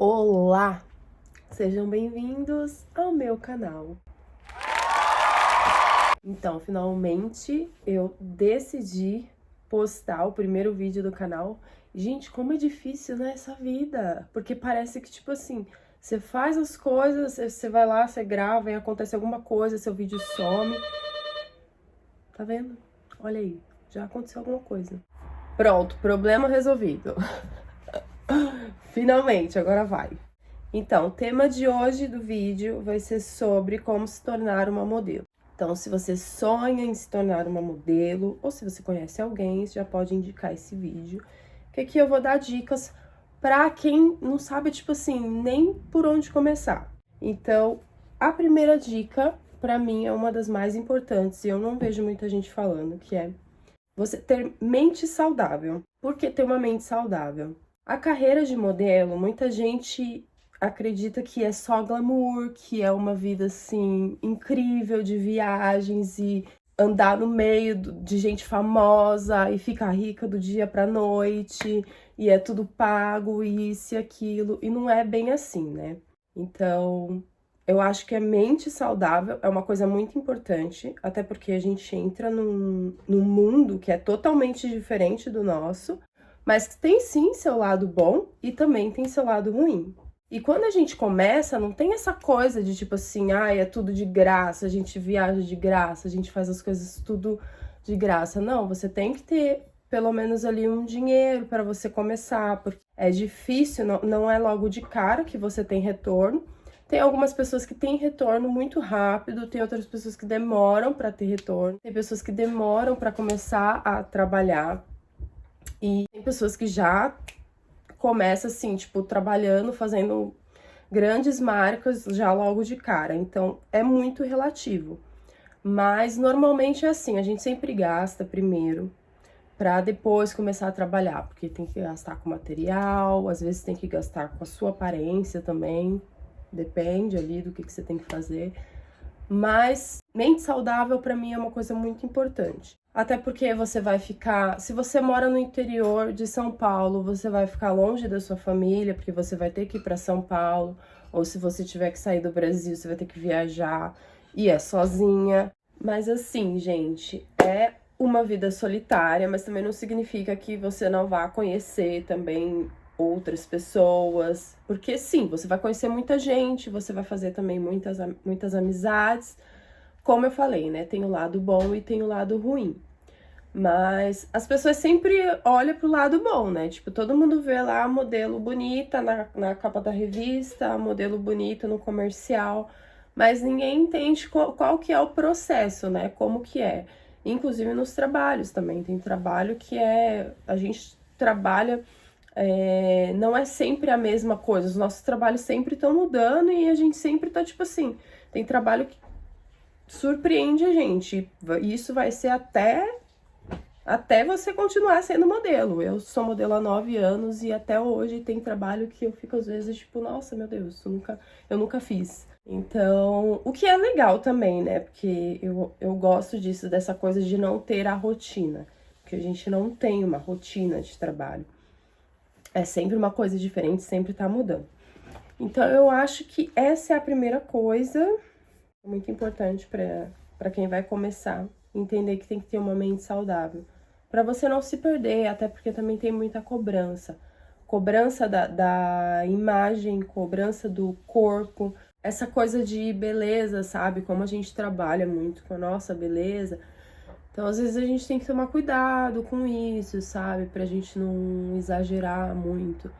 Olá! Sejam bem-vindos ao meu canal. Então, finalmente eu decidi postar o primeiro vídeo do canal. Gente, como é difícil, né, essa vida? Porque parece que, tipo assim, você faz as coisas, você vai lá, você grava e acontece alguma coisa, seu vídeo some. Tá vendo? Olha aí, já aconteceu alguma coisa. Pronto, problema resolvido. Finalmente, agora vai. Então, o tema de hoje do vídeo vai ser sobre como se tornar uma modelo. Então, se você sonha em se tornar uma modelo, ou se você conhece alguém, já pode indicar esse vídeo. Que aqui eu vou dar dicas para quem não sabe, tipo assim, nem por onde começar. Então, a primeira dica, para mim, é uma das mais importantes, e eu não vejo muita gente falando, que é você ter mente saudável. Por que ter uma mente saudável? A carreira de modelo, muita gente acredita que é só glamour, que é uma vida assim incrível de viagens e andar no meio de gente famosa e ficar rica do dia pra noite e é tudo pago, isso e aquilo, e não é bem assim, né? Então, eu acho que a mente saudável é uma coisa muito importante, até porque a gente entra num mundo que é totalmente diferente do nosso, mas que tem sim seu lado bom e também tem seu lado ruim. E quando a gente começa, não tem essa coisa de tipo assim, ai, é tudo de graça, a gente viaja de graça, a gente faz as coisas tudo de graça. Não, você tem que ter pelo menos ali um dinheiro para você começar, porque é difícil, não é logo de cara que você tem retorno. Tem algumas pessoas que têm retorno muito rápido, tem outras pessoas que demoram para ter retorno, tem pessoas que demoram para começar a trabalhar. E tem pessoas que já começam assim, tipo, trabalhando, fazendo grandes marcas já logo de cara. Então, é muito relativo. Mas normalmente é assim, a gente sempre gasta primeiro para depois começar a trabalhar, porque tem que gastar com material, às vezes tem que gastar com a sua aparência também, depende ali do que você tem que fazer. Mas mente saudável para mim é uma coisa muito importante. Até porque você vai ficar, se você mora no interior de São Paulo, você vai ficar longe da sua família, porque você vai ter que ir para São Paulo, ou se você tiver que sair do Brasil, você vai ter que viajar e é sozinha. Mas assim, gente, é uma vida solitária, mas também não significa que você não vá conhecer também outras pessoas, porque sim, você vai conhecer muita gente, você vai fazer também muitas amizades, como eu falei, né, tem o lado bom e tem o lado ruim, mas as pessoas sempre olham pro lado bom, né, tipo, todo mundo vê lá a modelo bonita na capa da revista, a modelo bonita no comercial, mas ninguém entende qual que é o processo, né, como que é, inclusive nos trabalhos também, tem trabalho que a gente trabalha não é sempre a mesma coisa, os nossos trabalhos sempre estão mudando e a gente sempre tá, tipo assim, tem trabalho que surpreende a gente, e isso vai ser até você continuar sendo modelo. Eu sou modelo há 9 anos e até hoje tem trabalho que eu fico às vezes, tipo, nossa, meu Deus, eu nunca fiz. Então, o que é legal também, né, porque eu gosto disso, dessa coisa de não ter a rotina, porque a gente não tem uma rotina de trabalho. É sempre uma coisa diferente, sempre tá mudando. Então, eu acho que essa é a primeira coisa muito importante para quem vai começar. Entender que tem que ter uma mente saudável. Para você não se perder, até porque também tem muita cobrança. Cobrança da imagem, cobrança do corpo. Essa coisa de beleza, sabe? Como a gente trabalha muito com a nossa beleza. Então, às vezes, a gente tem que tomar cuidado com isso, sabe? Pra gente não exagerar muito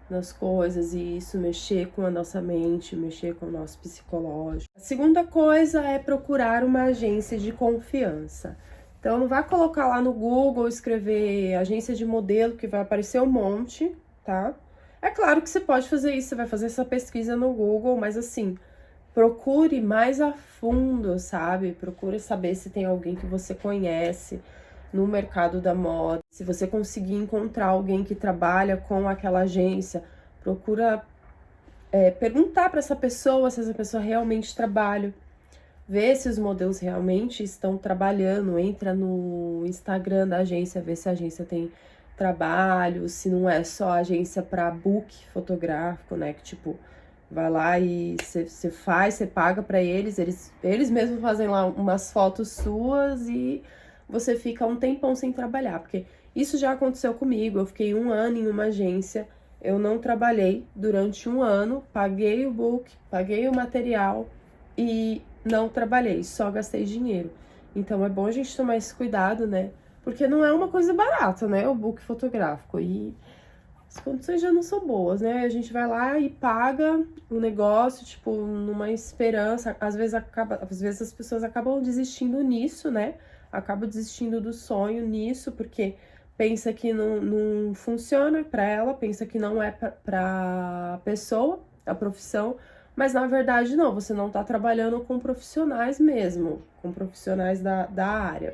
nas coisas e isso mexer com a nossa mente, mexer com o nosso psicológico. A segunda coisa é procurar uma agência de confiança. Então, não vai colocar lá no Google, escrever agência de modelo, que vai aparecer um monte, tá? É claro que você pode fazer isso, você vai fazer essa pesquisa no Google, mas assim, procure mais a fundo, sabe? Procure saber se tem alguém que você conhece no mercado da moda. Se você conseguir encontrar alguém que trabalha com aquela agência, procura perguntar para essa pessoa se essa pessoa realmente trabalha. Vê se os modelos realmente estão trabalhando. Entra no Instagram da agência, vê se a agência tem trabalho, se não é só agência para book fotográfico, né? Que tipo, vai lá e você faz, você paga para eles mesmos fazem lá umas fotos suas e você fica um tempão sem trabalhar, porque isso já aconteceu comigo. Eu fiquei 1 ano em uma agência, eu não trabalhei durante 1 ano, paguei o book, paguei o material e não trabalhei, só gastei dinheiro. Então é bom a gente tomar esse cuidado, né? Porque não é uma coisa barata, né? O book fotográfico. E as condições já não são boas, né? A gente vai lá e paga o negócio, tipo, numa esperança. Às vezes as pessoas acabam desistindo nisso, né? Acabam desistindo do sonho nisso, porque pensa que não funciona pra ela, pensa que não é pra pessoa, a profissão. Mas na verdade não, você não tá trabalhando com profissionais mesmo, com profissionais da área.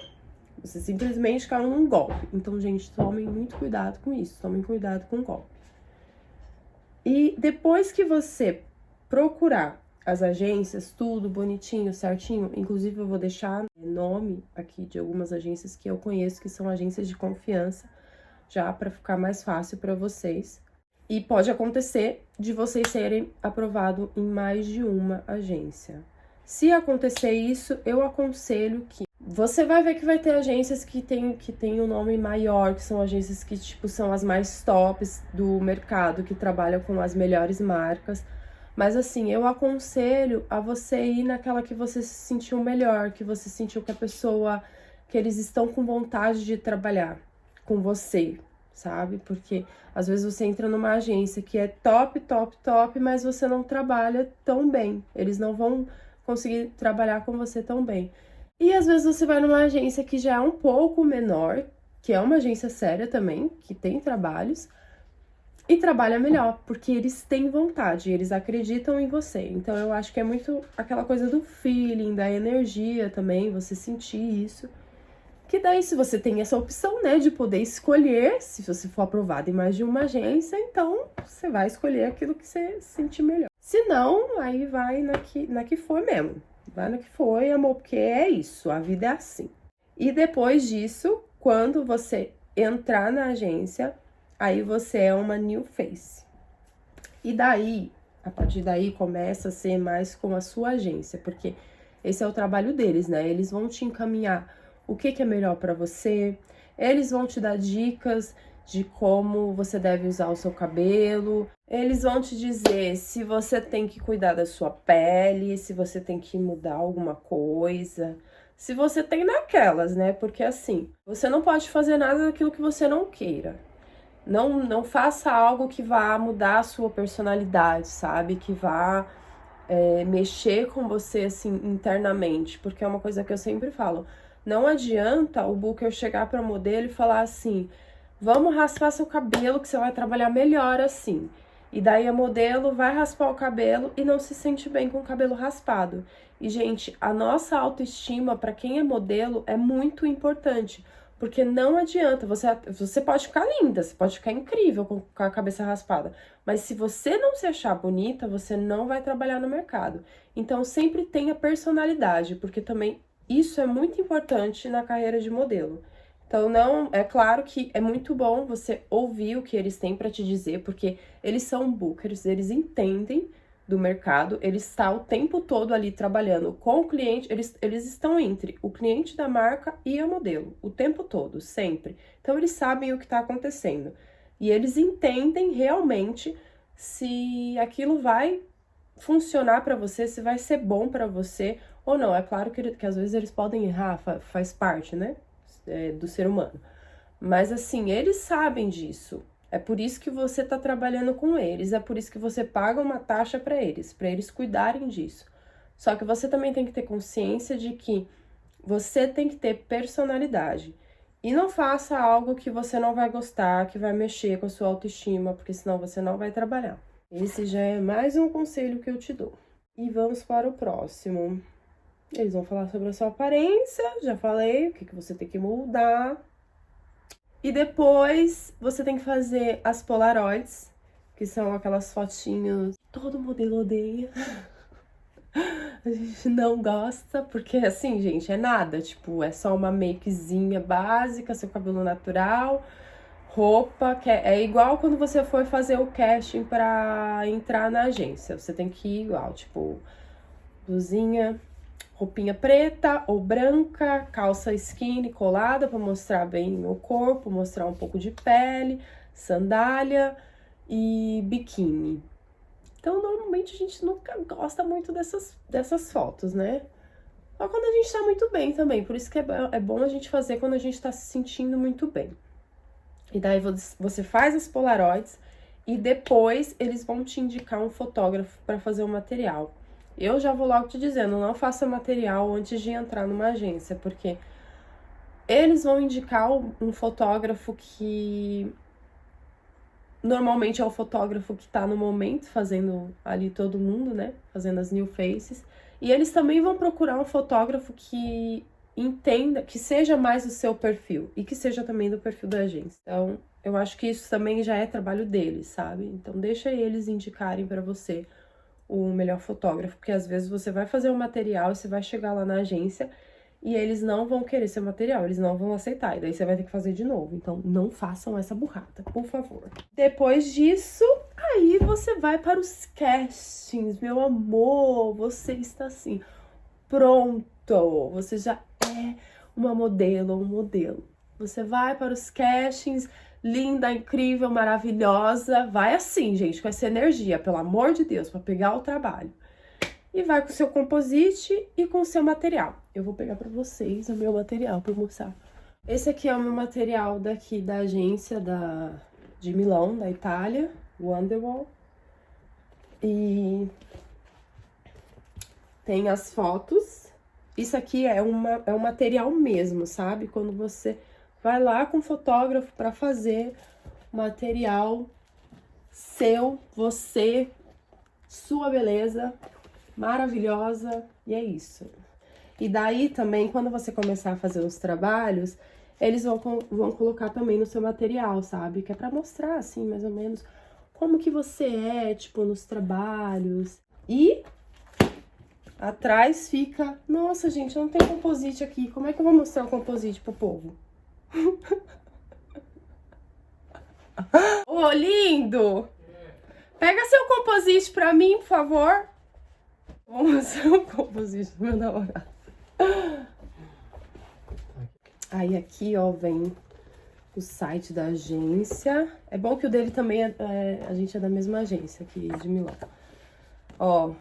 Você simplesmente caiu num golpe. Então, gente, tomem muito cuidado com isso. Tomem cuidado com o golpe. E depois que você procurar as agências, tudo bonitinho, certinho, inclusive eu vou deixar nome aqui de algumas agências que eu conheço, que são agências de confiança, já para ficar mais fácil para vocês. E pode acontecer de vocês serem aprovados em mais de uma agência. Se acontecer isso, eu aconselho que você vai ver que vai ter agências que tem um nome maior, que são agências que, tipo, são as mais tops do mercado, que trabalham com as melhores marcas. Mas, assim, eu aconselho a você ir naquela que você se sentiu melhor, que você sentiu que eles estão com vontade de trabalhar com você, sabe? Porque, às vezes, você entra numa agência que é top, top, top, mas você não trabalha tão bem. Eles não vão conseguir trabalhar com você tão bem. E às vezes você vai numa agência que já é um pouco menor, que é uma agência séria também, que tem trabalhos, e trabalha melhor, porque eles têm vontade, eles acreditam em você. Então eu acho que é muito aquela coisa do feeling, da energia também, você sentir isso. Que daí, se você tem essa opção, né, de poder escolher, se você for aprovado em mais de uma agência, então você vai escolher aquilo que você sentir melhor. Se não, aí vai na que for mesmo. Vai no que foi, amor, porque é isso, a vida é assim. E depois disso, quando você entrar na agência, aí você é uma new face. E daí, a partir daí, começa a ser mais com a sua agência, porque esse é o trabalho deles, né? Eles vão te encaminhar o que é melhor para você, eles vão te dar dicas de como você deve usar o seu cabelo. Eles vão te dizer se você tem que cuidar da sua pele, se você tem que mudar alguma coisa, se você tem naquelas, né? Porque assim, você não pode fazer nada daquilo que você não queira. Não faça algo que vá mudar a sua personalidade, sabe? Que vá mexer com você, assim, internamente. Porque é uma coisa que eu sempre falo. Não adianta o booker chegar para o modelo e falar assim: vamos raspar seu cabelo que você vai trabalhar melhor assim. E daí a modelo vai raspar o cabelo e não se sente bem com o cabelo raspado. E, gente, a nossa autoestima, para quem é modelo, é muito importante. Porque não adianta, você pode ficar linda, você pode ficar incrível com a cabeça raspada. Mas se você não se achar bonita, você não vai trabalhar no mercado. Então, sempre tenha personalidade, porque também isso é muito importante na carreira de modelo. Então, não, é claro que é muito bom você ouvir o que eles têm para te dizer, porque eles são bookers, eles entendem do mercado, eles estão o tempo todo ali trabalhando com o cliente, eles estão entre o cliente da marca e a modelo, o tempo todo, sempre. Então, eles sabem o que está acontecendo. E eles entendem realmente se aquilo vai funcionar para você, se vai ser bom para você ou não. É claro que às vezes eles podem errar, faz parte, né? Do ser humano. Mas assim, eles sabem disso. É por isso que você tá trabalhando com eles, é por isso que você paga uma taxa para eles cuidarem disso. Só que você também tem que ter consciência de que você tem que ter personalidade. E não faça algo que você não vai gostar, que vai mexer com a sua autoestima, porque senão você não vai trabalhar. Esse já é mais um conselho que eu te dou. E vamos para o próximo. Eles vão falar sobre a sua aparência, já falei, o que você tem que mudar. E depois você tem que fazer as Polaroids, que são aquelas fotinhos que todo modelo odeia. A gente não gosta, porque assim, gente, é nada. Tipo, é só uma makezinha básica, seu cabelo natural, roupa, que é igual quando você for fazer o casting pra entrar na agência. Você tem que ir igual, tipo, blusinha, roupinha preta ou branca, calça skinny colada pra mostrar bem o corpo, mostrar um pouco de pele, sandália e biquíni. Então, normalmente a gente nunca gosta muito dessas fotos, né? Só quando a gente tá muito bem também, por isso que é bom a gente fazer quando a gente tá se sentindo muito bem. E daí você faz as Polaroids e depois eles vão te indicar um fotógrafo para fazer o material. Eu já vou logo te dizendo, não faça material antes de entrar numa agência, porque eles vão indicar um fotógrafo que normalmente é o fotógrafo que tá no momento fazendo ali todo mundo, né? Fazendo as new faces. E eles também vão procurar um fotógrafo que entenda, que seja mais o seu perfil e que seja também do perfil da agência. Então, eu acho que isso também já é trabalho deles, sabe? Então, deixa eles indicarem pra você o melhor fotógrafo, porque às vezes você vai fazer um material e você vai chegar lá na agência e eles não vão querer seu material, eles não vão aceitar, e daí você vai ter que fazer de novo. Então, não façam essa burrada, por favor. Depois disso, aí você vai para os castings, meu amor, você está assim, pronto, você já é uma modelo, um modelo. Você vai para os castings, linda, incrível, maravilhosa, vai assim, gente, com essa energia, pelo amor de Deus, para pegar o trabalho. E vai com o seu composite e com o seu material. Eu vou pegar para vocês o meu material para mostrar. Esse aqui é o meu material daqui da agência de Milão, da Itália, Wonderwall. E tem as fotos. Isso aqui é um material mesmo, sabe? Quando você vai lá com o fotógrafo para fazer material seu, você, sua beleza, maravilhosa, e é isso. E daí também, quando você começar a fazer os trabalhos, eles vão colocar também no seu material, sabe? Que é pra mostrar, assim, mais ou menos, como que você é, tipo, nos trabalhos. E atrás fica... Nossa, gente, eu não tenho composite aqui. Como é que eu vou mostrar o composite pro povo? Ô, lindo! Pega seu composite pra mim, por favor. Vou mostrar o composite do meu namorado. Aí aqui, ó, vem o site da agência. É bom que o dele também a gente é da mesma agência aqui de Milão. Ó,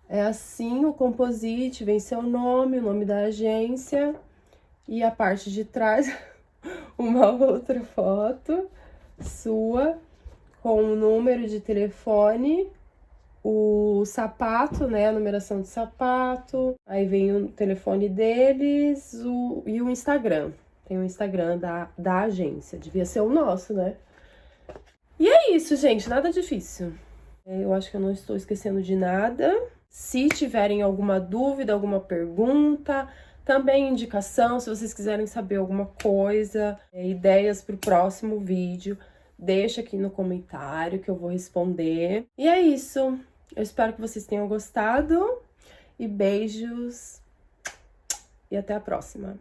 é assim o composite, vem seu nome, o nome da agência. E a parte de trás, uma outra foto sua com o número de telefone, o sapato, né, a numeração do sapato, aí vem o telefone deles e o Instagram. Tem o Instagram da agência, devia ser o nosso, né? E é isso, gente, nada difícil. Eu acho que eu não estou esquecendo de nada. Se tiverem alguma dúvida, alguma pergunta, também indicação, se vocês quiserem saber alguma coisa, ideias para o próximo vídeo, deixa aqui no comentário que eu vou responder. E é isso. Eu espero que vocês tenham gostado. E beijos. E até a próxima.